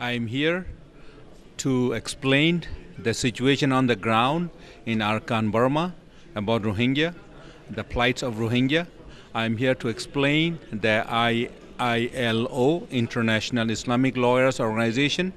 I'm here to explain the situation on the ground in Arakan, Burma, about Rohingya, the plights of Rohingya. I'm here to explain the IILO, International Islamic Lawyers Organization,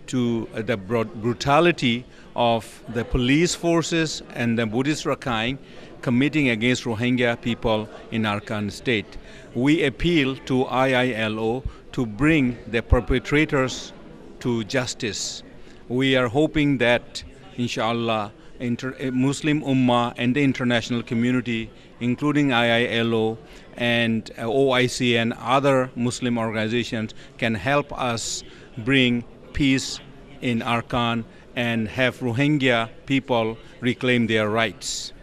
to the brutality of the police forces and the Buddhist Rakhine committing against Rohingya people in Arakan state. We appeal to IILO to bring the perpetrators to justice. We are hoping that, inshallah, Muslim Ummah and the international community, including IILO and OIC and other Muslim organizations, can help us bring peace in Arakan and have Rohingya people reclaim their rights.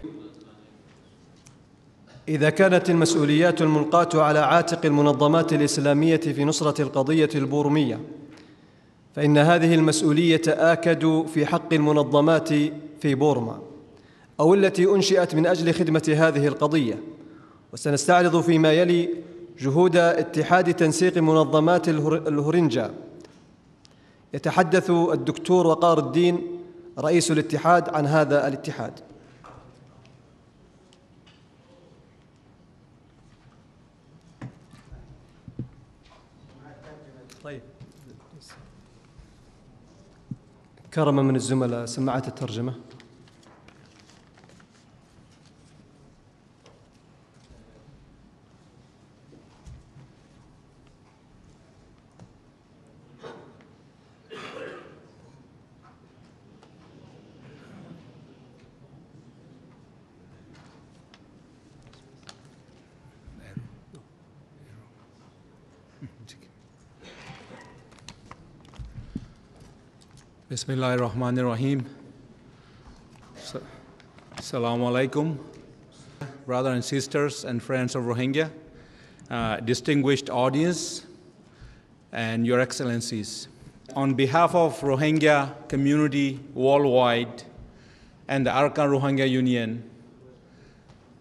إذا كانت المسؤوليات الملقاة على عاتق المنظمات الإسلامية في نصرة القضية البورمية، فإن هذه المسؤولية آكد في حق المنظمات في بورما أو التي أنشئت من أجل خدمة هذه القضية. وسنستعرض فيما يلي جهود اتحاد تنسيق منظمات الهورينجا. يتحدث الدكتور وقار الدين رئيس الاتحاد عن هذا الاتحاد. طيب، كرما من الزملاء سماعات الترجمة. Bismillahirrahmanirrahim. Assalamu alaikum, brothers and sisters and friends of Rohingya, distinguished audience, and your excellencies. On behalf of Rohingya community worldwide and the Arakan Rohingya Union,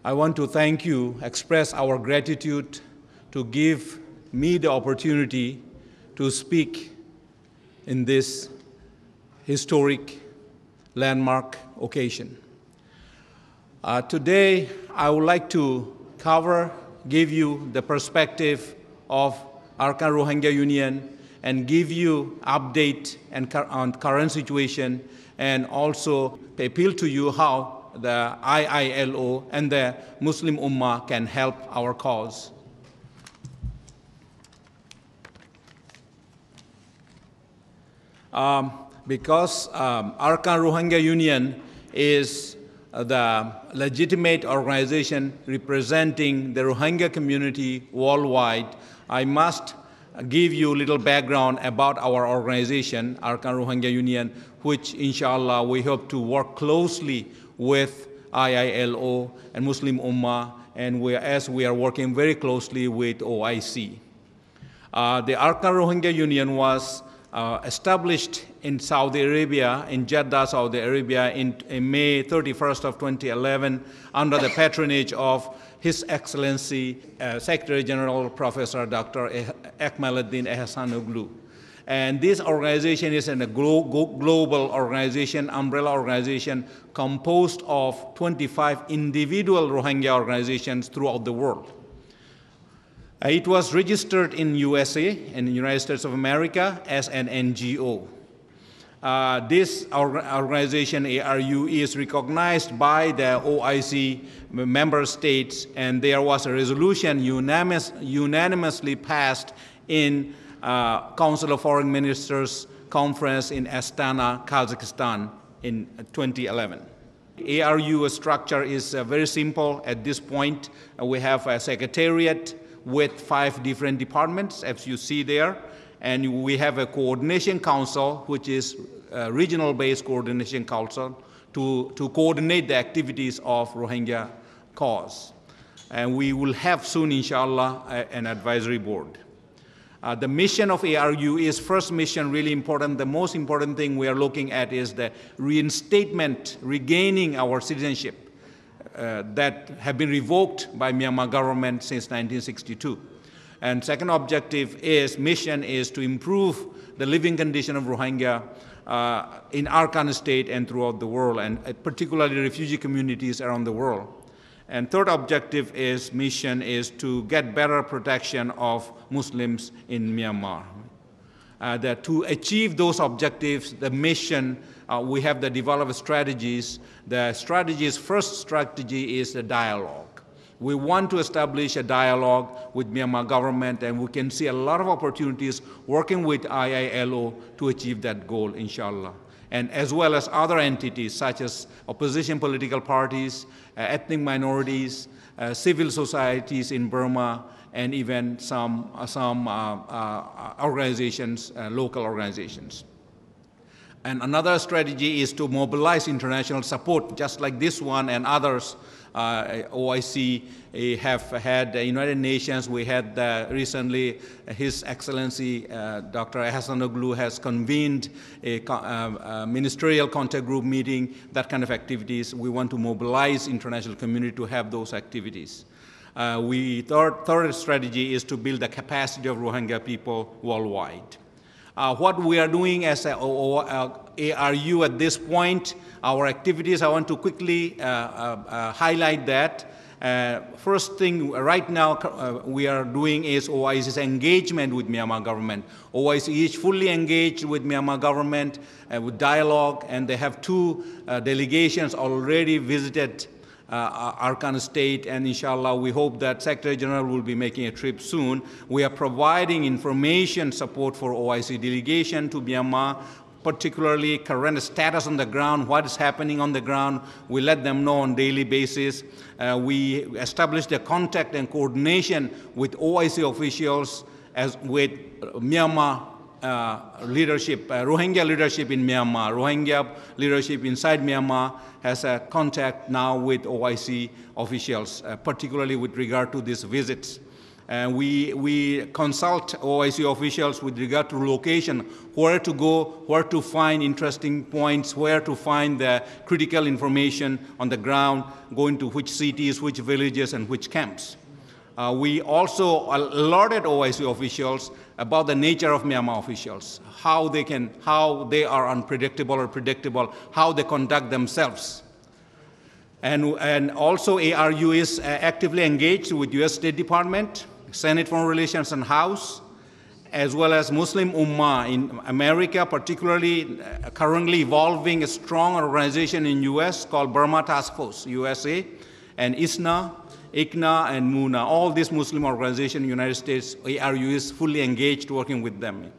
I want to thank you, express our gratitude to give me the opportunity to speak in this historic landmark occasion. Today, I would like to give you the perspective of Arakan Rohingya Union and give you update on current situation, and also appeal to you how the IILO and the Muslim Ummah can help our cause. Because Arakan Rohingya Union is the legitimate organization representing the Rohingya community worldwide, I must give you a little background about our organization, Arakan Rohingya Union, which inshallah we hope to work closely with IILO and Muslim Ummah, and as we are working very closely with OIC. The Arakan Rohingya Union was established in Saudi Arabia, in Jeddah, Saudi Arabia, in May 31st of 2011, under the patronage of His Excellency Secretary General Professor Dr. Ekmaluddin Ehsanoglu. And this organization is a global organization, umbrella organization, composed of 25 individual Rohingya organizations throughout the world. It was registered in USA, in the United States of America, as an NGO. This organization, ARU, is recognized by the OIC member states, and there was a resolution unanimously passed in Council of Foreign Ministers Conference in Astana, Kazakhstan in 2011. ARU structure is very simple at this point. We have a secretariat with 5 different departments, as you see there. And we have a coordination council, which is a regional-based coordination council, to coordinate the activities of Rohingya cause. And we will have soon, inshallah, an advisory board. The mission of ARU is, first mission, really important. The most important thing we are looking at is the reinstatement, regaining our citizenship that have been revoked by Myanmar government since 1962. And second objective is, mission is to improve the living condition of Rohingya in Arakan state and throughout the world, and particularly refugee communities around the world. And third objective is, mission is to get better protection of Muslims in Myanmar. To achieve those objectives, the mission, we have the developed strategies. The strategies, first strategy is the dialogue. We want to establish a dialogue with Myanmar government, and we can see a lot of opportunities working with IILO to achieve that goal, inshallah. And as well as other entities such as opposition political parties, ethnic minorities, civil societies in Burma, and even some organizations, local organizations. And another strategy is to mobilize international support, just like this one and others. OIC have had the United Nations. We had recently His Excellency Dr. Hassanoglu has convened a ministerial contact group meeting, that kind of activities. We want to mobilize international community to have those activities. Third strategy is to build the capacity of Rohingya people worldwide. What we are doing as a ARU at this point, our activities, I want to quickly highlight that. First thing right now we are doing is OIC's engagement with Myanmar government. OIC is fully engaged with Myanmar government with dialogue, and they have two delegations already visited Arakan state, and inshallah we hope that Secretary General will be making a trip soon. We are providing information support for OIC delegation to Myanmar, particularly current status on the ground, what is happening on the ground. We let them know on a daily basis. We established a contact and coordination with OIC officials as with Myanmar leadership, Rohingya leadership in Myanmar. Rohingya leadership inside Myanmar has a contact now with OIC officials, particularly with regard to these visits. We consult OIC officials with regard to location, where to go, where to find interesting points, where to find the critical information on the ground, going to which cities, which villages, and which camps. We also alerted OIC officials about the nature of Myanmar officials, how they are unpredictable or predictable, how they conduct themselves. And also ARU is actively engaged with U.S. State Department, Senate Foreign Relations and House, as well as Muslim Ummah in America, particularly currently evolving a strong organization in U.S. called Burma Task Force, USA, and ISNA, ICNA, and MUNA. All these Muslim organizations in the United States, ARU is fully engaged working with them.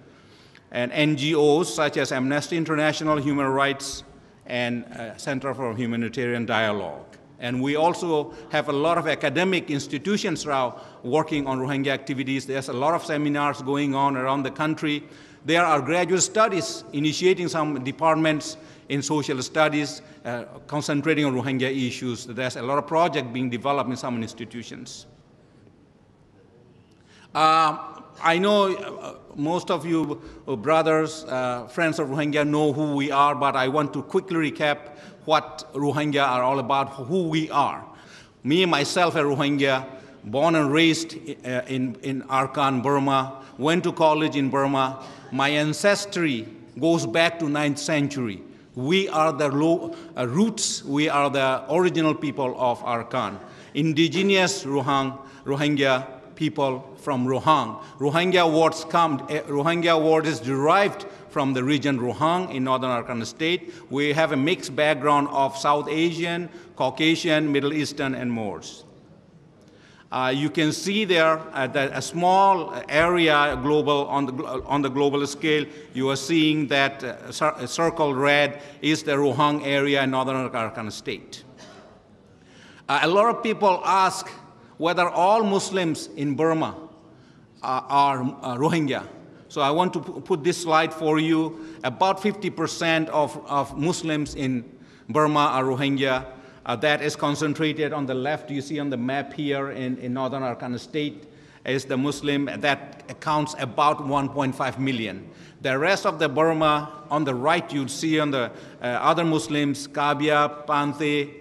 And NGOs such as Amnesty International, Human Rights, and Center for Humanitarian Dialogue. And we also have a lot of academic institutions now working on Rohingya activities. There's a lot of seminars going on around the country. There are graduate studies initiating some departments in social studies, concentrating on Rohingya issues. There's a lot of projects being developed in some institutions. I know most of you brothers, friends of Rohingya know who we are, but I want to quickly recap what Rohingya are all about, who we are. Me, myself, a Rohingya, born and raised in Arakan, Burma, went to college in Burma. My ancestry goes back to 9th century. We are the roots, we are the original people of Arakan. Indigenous Rohingya people from Rohang. Rohingya word is derived from the region Rohang in northern Arakan state. We have a mixed background of South Asian, Caucasian, Middle Eastern, and Moors. You can see there a small area global on the global scale. You are seeing that circled red is the Rohang area in northern Arakan state. A lot of people ask whether all Muslims in Burma are Rohingya. So I want to put this slide for you. About 50% of Muslims in Burma are Rohingya. That is concentrated on the left. You see on the map here in northern Arakan state is the Muslim. That accounts about 1.5 million. The rest of the Burma, on the right, you'll see on the other Muslims, Kabya, Panthe,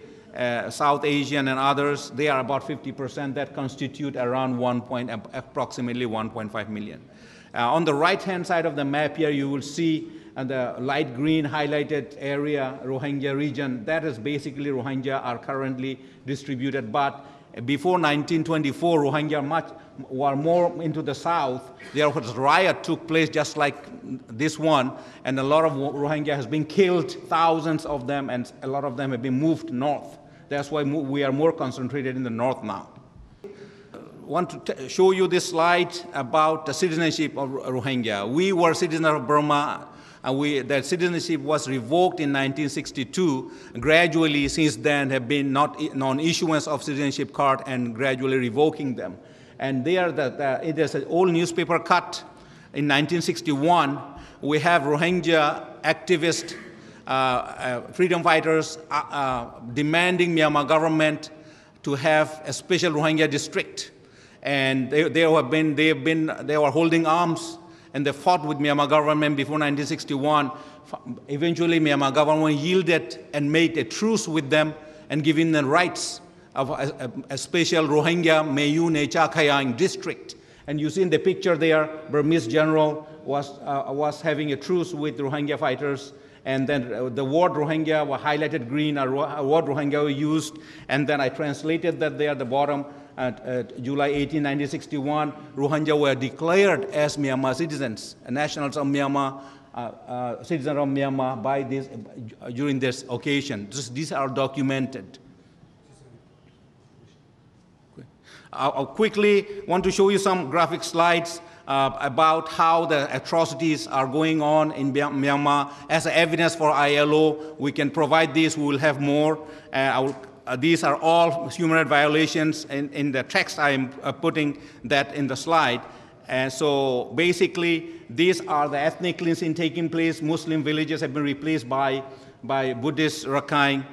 South Asian and others, they are about 50%. That constitute around approximately 1.5 million. On the right-hand side of the map here, you will see the light green highlighted area, Rohingya region. That is basically Rohingya are currently distributed. But before 1924, Rohingya were more into the south. There was a riot took place just like this one, and a lot of Rohingya has been killed, thousands of them, and a lot of them have been moved north. That's why we are more concentrated in the north now. I want to show you this slide about the citizenship of Rohingya. We were citizens of Burma, and that citizenship was revoked in 1962. Gradually, since then, have been non-issuance of citizenship card and gradually revoking them. And there, it is an old newspaper cut in 1961. We have Rohingya activists, freedom fighters demanding Myanmar government to have a special Rohingya district. And they were holding arms, and they fought with Myanmar government before 1961. Eventually, Myanmar government yielded and made a truce with them and giving them rights of a special Rohingya Mayu Necha Khayang district. And you see in the picture there, Burmese general was having a truce with Rohingya fighters, and then the word Rohingya was highlighted green, a word Rohingya was used, and then I translated that there at the bottom. July 18, 1961, Rohingya were declared as Myanmar citizens, nationals of Myanmar, citizens of Myanmar during this occasion. These are documented. I quickly want to show you some graphic slides about how the atrocities are going on in Myanmar. As evidence for IILO, we can provide this. We will have more. These are all human rights violations. In the text, I am putting that in the slide. And so basically, these are the ethnic cleansing taking place. Muslim villages have been replaced by Buddhist Rakhine.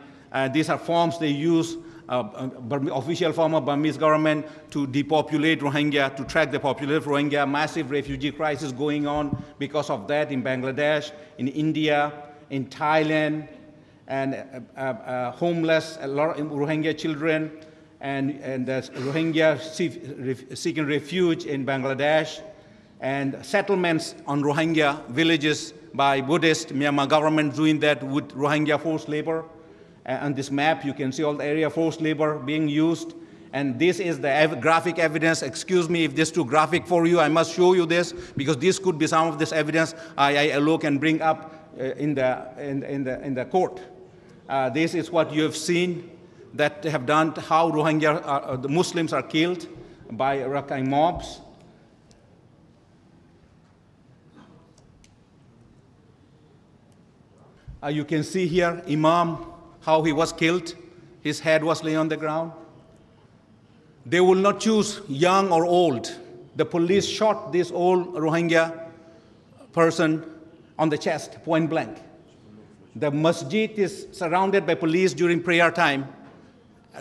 These are forms they use, official form of Burmese government to depopulate Rohingya, to track the population of Rohingya. Massive refugee crisis going on because of that in Bangladesh, in India, in Thailand, and homeless, a lot of Rohingya children, and the Rohingya seeking refuge in Bangladesh, and settlements on Rohingya villages by Buddhist Myanmar government doing that with Rohingya forced labor. On this map, you can see all the area forced labor being used. And this is the graphic evidence. Excuse me if this is too graphic for you. I must show you this because this could be some of this evidence IILO can bring up in the court. This is what you have seen that have done, how Rohingya, the Muslims are killed by Rakhine mobs. You can see here Imam, how he was killed. His head was laying on the ground. They will not choose young or old. The police shot this old Rohingya person on the chest, point blank. The masjid is surrounded by police during prayer time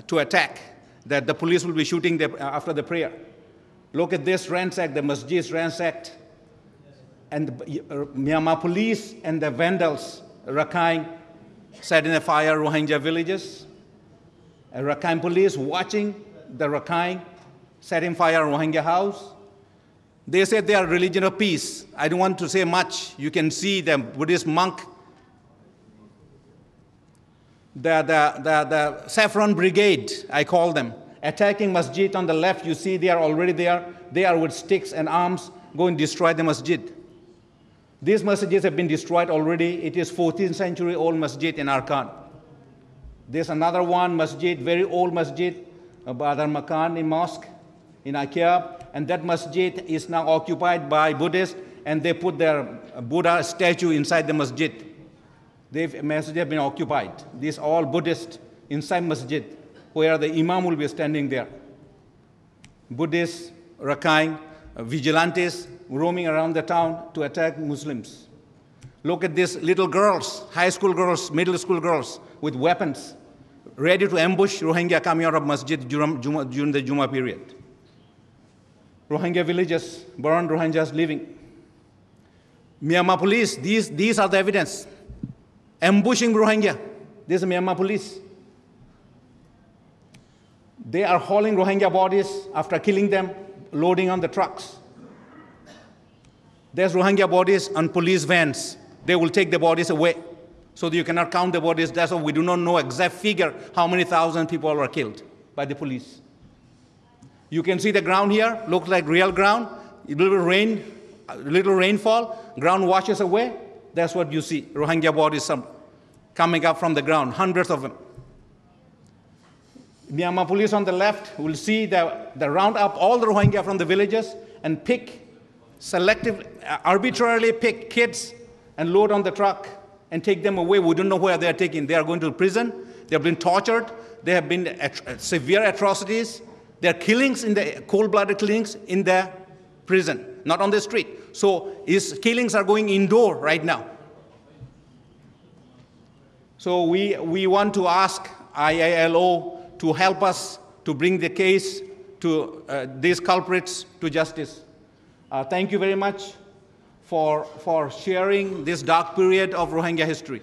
to attack, that the police will be shooting after the prayer. Look at this ransacked, the masjid is ransacked, and the Myanmar police and the vandals, Rakhine, set in a fire Rohingya villages. Rakhine police watching the Rakhine setting fire Rohingya house. They said they are religion of peace. I don't want to say much. You can see the Buddhist monk, the Saffron Brigade, I call them, attacking masjid on the left. You see they are already there. They are with sticks and arms going to destroy the masjid. These masjids have been destroyed already. It is 14th century old masjid in Arakan. There's another one masjid, very old masjid, Badar Makan in mosque in Ikea, and that masjid is now occupied by Buddhists, and they put their Buddha statue inside the masjid. Masjid have been occupied. These all Buddhists inside masjid, where the imam will be standing there. Buddhists, Rakhine, vigilantes roaming around the town to attack Muslims. Look at these little girls, high school girls, middle school girls with weapons, ready to ambush Rohingya coming out of masjid during the Juma period. Rohingya villages, burned Rohingyas living. Myanmar police, these are the evidence. Ambushing Rohingya. This is Myanmar police. They are hauling Rohingya bodies after killing them, loading on the trucks. There's Rohingya bodies on police vans. They will take the bodies away. So that you cannot count the bodies. That's why we do not know exact figure how many thousand people were killed by the police. You can see the ground here, looks like real ground. A little rainfall, ground washes away. That's what you see, Rohingya bodies coming up from the ground, hundreds of them. Myanmar police on the left will see the round up all the Rohingya from the villages and arbitrarily pick kids and load on the truck and take them away. We don't know where they are taken. They are going to prison. They have been tortured. There have been severe atrocities. There are killings cold-blooded killings in the prison, not on the street. So his killings are going indoor right now. So we want to ask IILO to help us to bring the case to these culprits to justice. Thank you very much for sharing this dark period of Rohingya history.